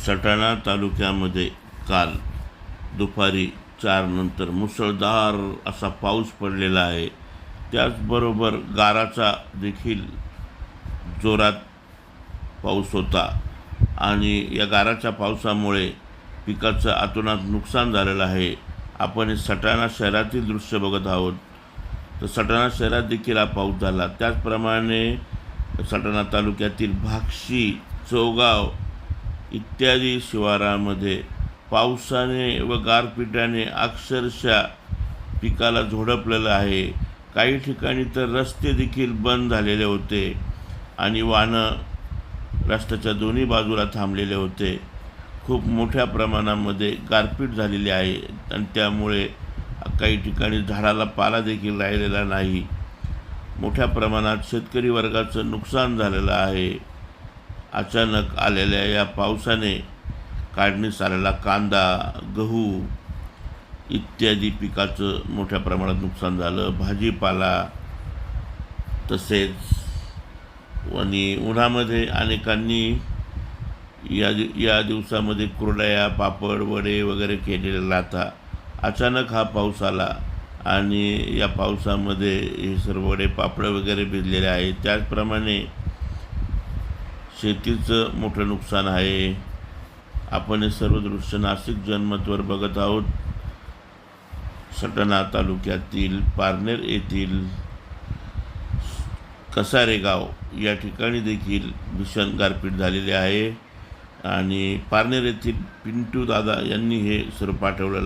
सटाणा तालुक्यामध्ये काल दुपारी 4 नंतर मुसळधार असा पाऊस पडलेला आहे. त्याचबरोबर गाराचा देखील जोरात पाऊस होता आणि या गाराच्या पावसामुळे पिकाचं अतोनात नुकसान झालेलं आहे. आपण सटाणा शहरातील दृश्य बघत आहोत. तर सटाणा शहरात देखील हा पाऊस झाला. त्याचप्रमाणे सटाणा तालुक्यातील भाक्षी, चौगाव इत्यादी शिवारामध्ये पावसाने व गारपिटाने अक्षरशः पिकाला झोडपलेलं आहे. काही ठिकाणी तर रस्ते देखील बंद झालेले होते आणि वाहनं रस्त्याच्या दोन्ही बाजूला थांबलेले होते. खूप मोठ्या प्रमाणामध्ये गारपीट झालेली आहे आणि त्यामुळे काही ठिकाणी झाडाला पाला देखील राहिलेला नाही. मोठ्या प्रमाणात शेतकरी वर्गाचं नुकसान झालेलं आहे. अचानक आलेल्या या पावसाने काढणीस आलेला कांदा, गहू इत्यादी पिकाचं मोठ्या प्रमाणात नुकसान झालं. भाजीपाला तसेच आणि उन्हामध्ये अनेकांनी या दिवसामध्ये कुरडया, पापड, वडे वगैरे केलेला राहता. अचानक हा पाऊस आला आणि या पावसामध्ये हे सर्व वडे, पापड वगैरे भिजलेले आहेत. त्याचप्रमाणे शेतीचं मोठं नुकसान आहे. आपण हे सर्व दृश्य नाशिक जनमतवर बघत आहोत. सटाणा तालुक्यातील पारनेर येथील कसारे गाव या ठिकाणी देखील भीषण गारपीट झालेली आहे आणि पारनेर येथील पिंटू दादा यांनी हे सर्व पाठवलं.